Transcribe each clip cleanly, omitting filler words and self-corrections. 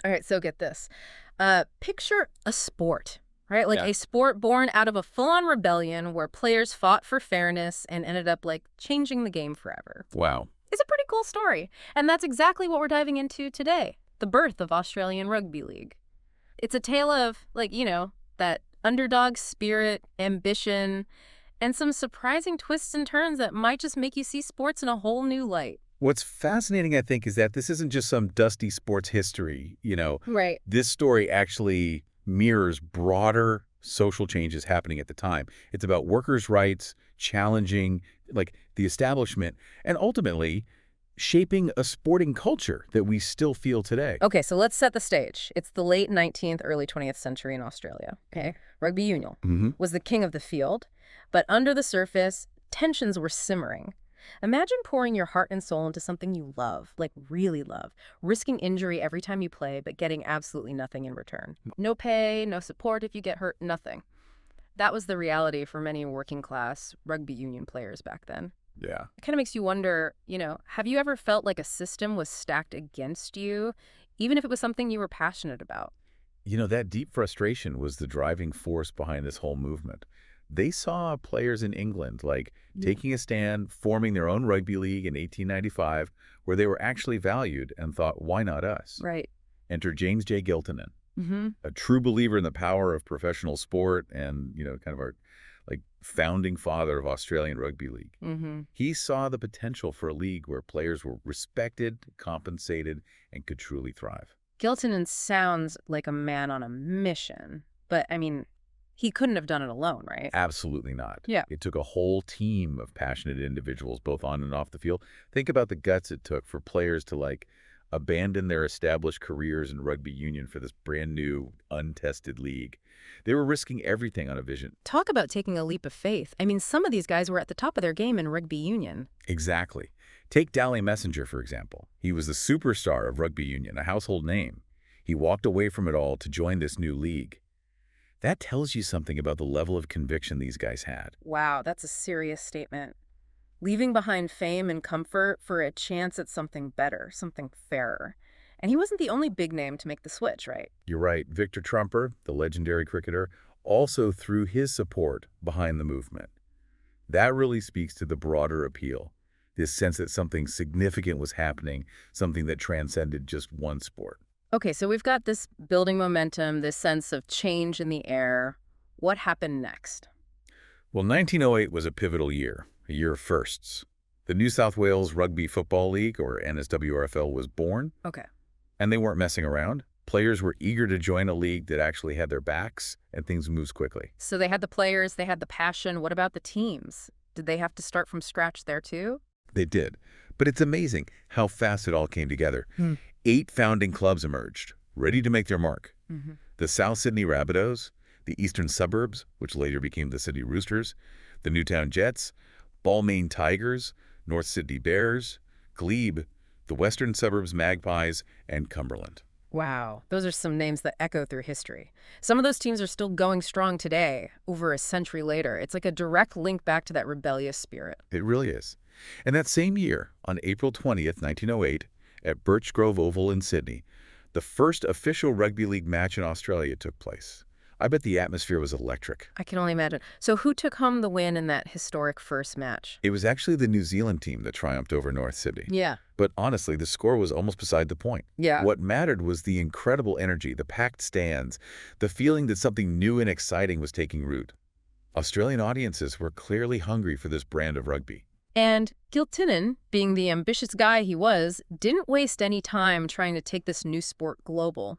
All right, so get this. Picture a sport, right? Like Yeah. a sport born out of a full-on rebellion where players fought for fairness and ended up like changing the game forever. Wow. It's a pretty cool story. And that's exactly what we're diving into today. The birth of Australian Rugby League. It's a tale of, like, that underdog spirit, ambition, and some surprising twists and turns that might just make you see sports in a whole new light. What's fascinating, I think, is that this isn't just some dusty sports history. Right. This story actually mirrors broader social changes happening at the time. It's about workers' rights, challenging, like, the establishment, and ultimately shaping a sporting culture that we still feel today. Okay, so let's set the stage. It's the late 19th, early 20th century in Australia. Okay, rugby union was the king of the field, but under the surface, tensions were simmering. Imagine pouring your heart and soul into something you love, like really love, risking injury every time you play, but getting absolutely nothing in return. No pay, no support if you get hurt, nothing. That was the reality for many working-class rugby union players back then. Yeah. It kind of makes you wonder, have you ever felt like a system was stacked against you, even if it was something you were passionate about? That deep frustration was the driving force behind this whole movement. They saw players in England, taking a stand, forming their own rugby league in 1895, where they were actually valued and thought, why not us? Right. Enter James J. Giltinan, Mm-hmm. a true believer in the power of professional sport and, kind of our founding father of Australian Rugby League. Mm-hmm. He saw the potential for a league where players were respected, compensated, and could truly thrive. Giltinan sounds like a man on a mission, but he couldn't have done it alone, right? Absolutely not. Yeah. It took a whole team of passionate individuals, both on and off the field. Think about the guts it took for players to abandon their established careers in rugby union for this brand new, untested league. They were risking everything on a vision. Talk about taking a leap of faith. Some of these guys were at the top of their game in rugby union. Exactly. Take Dally Messenger, for example. He was the superstar of rugby union, a household name. He walked away from it all to join this new league. That tells you something about the level of conviction these guys had. Wow, that's a serious statement. Leaving behind fame and comfort for a chance at something better, something fairer. And he wasn't the only big name to make the switch, right? You're right. Victor Trumper, the legendary cricketer, also threw his support behind the movement. That really speaks to the broader appeal, this sense that something significant was happening, something that transcended just one sport. Okay, so we've got this building momentum, this sense of change in the air. What happened next? Well, 1908 was a pivotal year, a year of firsts. The New South Wales Rugby Football League, or NSWRFL, was born. Okay. And they weren't messing around. Players were eager to join a league that actually had their backs, and things moved quickly. So they had the players, they had the passion. What about the teams? Did they have to start from scratch there too? They did. But it's amazing how fast it all came together. 8 founding clubs emerged, ready to make their mark. Mm-hmm. The South Sydney Rabbitohs, the Eastern Suburbs, which later became the Sydney Roosters, the Newtown Jets, Balmain Tigers, North Sydney Bears, Glebe, the Western Suburbs Magpies, and Cumberland. Wow, those are some names that echo through history. Some of those teams are still going strong today, over a century later. It's like a direct link back to that rebellious spirit. It really is. And that same year, on April 20th, 1908, at Birch Grove Oval in Sydney, the first official rugby league match in Australia took place. I bet the atmosphere was electric. I can only imagine. So who took home the win in that historic first match? It was actually the New Zealand team that triumphed over North Sydney. Yeah. But honestly, the score was almost beside the point. Yeah. What mattered was the incredible energy, the packed stands, the feeling that something new and exciting was taking root. Australian audiences were clearly hungry for this brand of rugby. And Giltinan, being the ambitious guy he was, didn't waste any time trying to take this new sport global.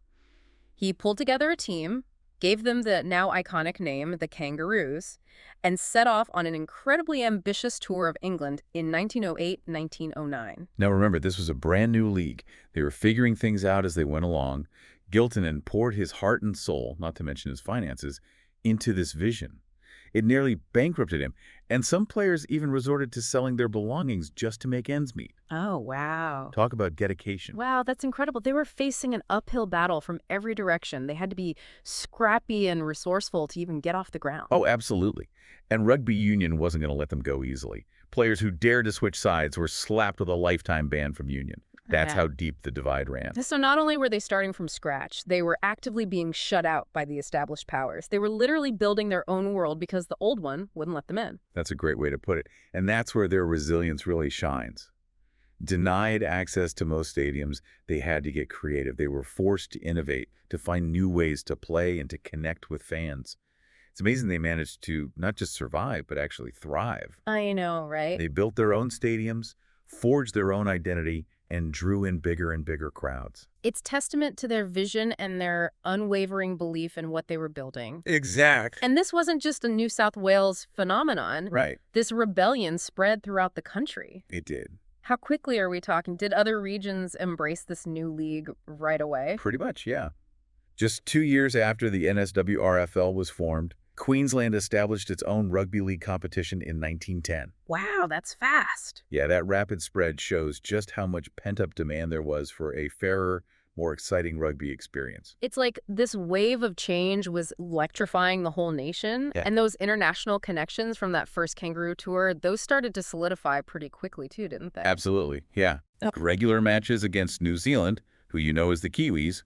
He pulled together a team, gave them the now iconic name, the Kangaroos, and set off on an incredibly ambitious tour of England in 1908-1909. Now remember, this was a brand new league. They were figuring things out as they went along. Giltinan poured his heart and soul, not to mention his finances, into this vision. It nearly bankrupted him, and some players even resorted to selling their belongings just to make ends meet. Oh, wow. Talk about dedication. Wow, that's incredible. They were facing an uphill battle from every direction. They had to be scrappy and resourceful to even get off the ground. Oh, absolutely. And rugby union wasn't going to let them go easily. Players who dared to switch sides were slapped with a lifetime ban from union. That's Yeah. how deep the divide ran. So not only were they starting from scratch, they were actively being shut out by the established powers. They were literally building their own world because the old one wouldn't let them in. That's a great way to put it. And that's where their resilience really shines. Denied access to most stadiums, they had to get creative. They were forced to innovate, to find new ways to play and to connect with fans. It's amazing they managed to not just survive, but actually thrive. I know, right? They built their own stadiums, forged their own identity, and drew in bigger and bigger crowds. It's testament to their vision and their unwavering belief in what they were building. Exact. And this wasn't just a New South Wales phenomenon. Right. This rebellion spread throughout the country. It did. How quickly are we talking? Did other regions embrace this new league right away? Pretty much, yeah. Just 2 years after the NSWRFL was formed, Queensland established its own rugby league competition in 1910. Wow, that's fast. Yeah, that rapid spread shows just how much pent-up demand there was for a fairer, more exciting rugby experience. It's like this wave of change was electrifying the whole nation. Yeah. And those international connections from that first Kangaroo tour, those started to solidify pretty quickly too, didn't they? Absolutely, yeah. Oh. Regular matches against New Zealand, who you know as the Kiwis,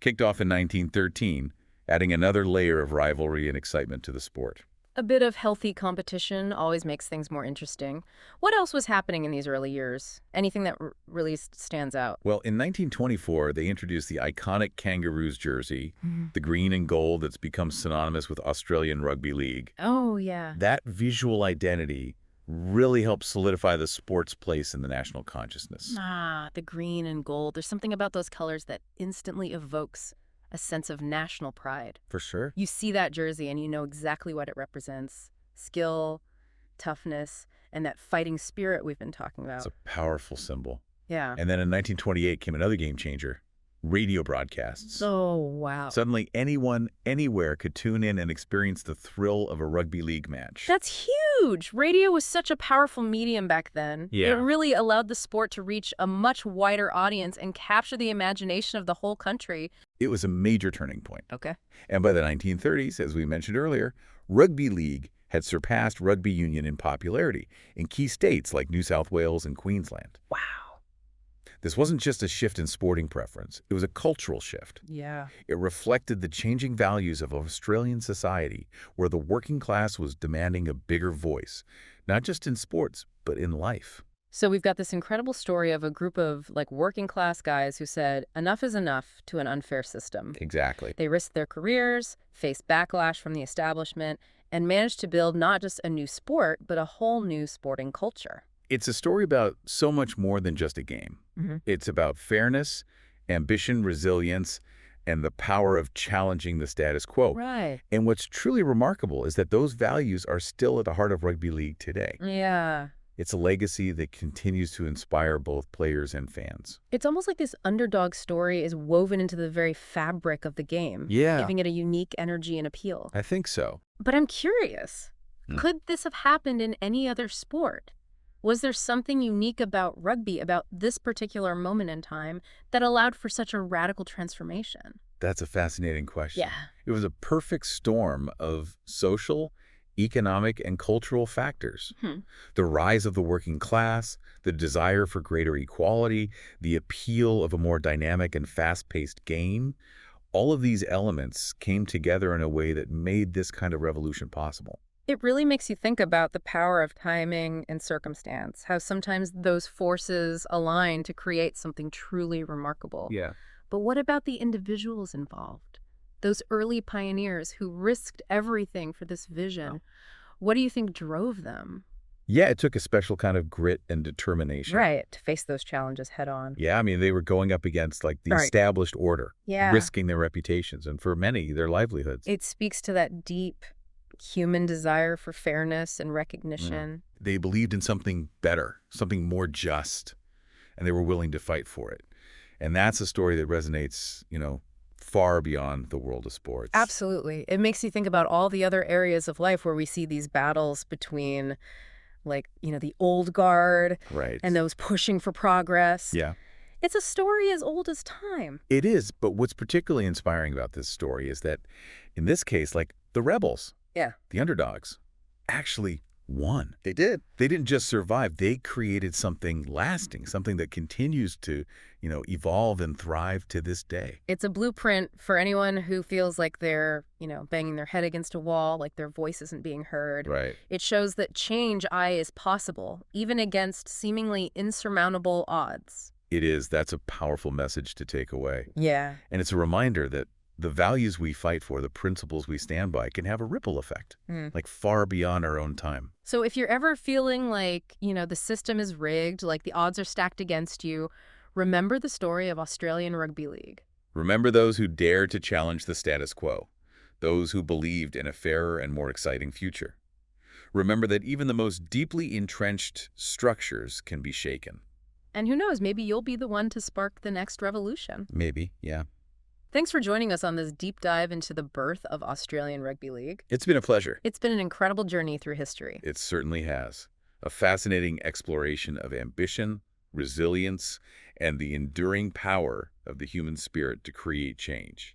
kicked off in 1913, adding another layer of rivalry and excitement to the sport. A bit of healthy competition always makes things more interesting. What else was happening in these early years? Anything that really stands out? Well, in 1924, they introduced the iconic Kangaroos jersey, the green and gold that's become synonymous with Australian Rugby League. Oh, yeah. That visual identity really helped solidify the sport's place in the national consciousness. Ah, the green and gold. There's something about those colors that instantly evokes a sense of national pride. For sure. You see that jersey and you know exactly what it represents. Skill, toughness, and that fighting spirit we've been talking about. It's a powerful symbol. Yeah. And then in 1928 came another game changer, radio broadcasts. Oh, wow. Suddenly anyone, anywhere could tune in and experience the thrill of a rugby league match. That's huge. Radio was such a powerful medium back then. Yeah. It really allowed the sport to reach a much wider audience and capture the imagination of the whole country. It was a major turning point. Okay. And by the 1930s, as we mentioned earlier, rugby league had surpassed rugby union in popularity in key states like New South Wales and Queensland. Wow. This wasn't just a shift in sporting preference. It was a cultural shift. Yeah. It reflected the changing values of Australian society, where the working class was demanding a bigger voice, not just in sports, but in life. So we've got this incredible story of a group of working class guys who said enough is enough to an unfair system. Exactly. They risked their careers, faced backlash from the establishment, and managed to build not just a new sport, but a whole new sporting culture. It's a story about so much more than just a game. It's about fairness, ambition, resilience, and the power of challenging the status quo. Right. And what's truly remarkable is that those values are still at the heart of rugby league today. Yeah. It's a legacy that continues to inspire both players and fans. It's almost like this underdog story is woven into the very fabric of the game, Yeah. giving it a unique energy and appeal. I think so. But I'm curious, could this have happened in any other sport? Was there something unique about rugby, about this particular moment in time, that allowed for such a radical transformation? That's a fascinating question. Yeah. It was a perfect storm of social, economic, and cultural factors. The rise of the working class, the desire for greater equality, the appeal of a more dynamic and fast-paced game, all of these elements came together in a way that made this kind of revolution possible. It really makes you think about the power of timing and circumstance, how sometimes those forces align to create something truly remarkable. Yeah. But what about the individuals involved? Those early pioneers who risked everything for this vision. What do you think drove them? Yeah, it took a special kind of grit and determination. Right, to face those challenges head on. Yeah, I mean, they were going up against the Right. established order, Yeah. risking their reputations, and for many, their livelihoods. It speaks to that deep human desire for fairness and recognition. They believed in something better, something more just, and they were willing to fight for it. And that's a story that resonates, far beyond the world of sports. Absolutely. It makes you think about all the other areas of life where we see these battles between, the old guard Right. and those pushing for progress. Yeah. It's a story as old as time. It is, but what's particularly inspiring about this story is that, in this case, the rebels, Yeah. the underdogs, actually won. They did. They didn't just survive. They created something lasting, something that continues to, evolve and thrive to this day. It's a blueprint for anyone who feels like they're, banging their head against a wall, like their voice isn't being heard. Right. It shows that change is possible, even against seemingly insurmountable odds. It is. That's a powerful message to take away. Yeah. And it's a reminder that the values we fight for, the principles we stand by, can have a ripple effect, like far beyond our own time. So if you're ever feeling like, the system is rigged, like the odds are stacked against you, remember the story of Australian Rugby League. Remember those who dared to challenge the status quo, those who believed in a fairer and more exciting future. Remember that even the most deeply entrenched structures can be shaken. And who knows, maybe you'll be the one to spark the next revolution. Maybe, yeah. Thanks for joining us on this deep dive into the birth of Australian Rugby League. It's been a pleasure. It's been an incredible journey through history. It certainly has. A fascinating exploration of ambition, resilience, and the enduring power of the human spirit to create change.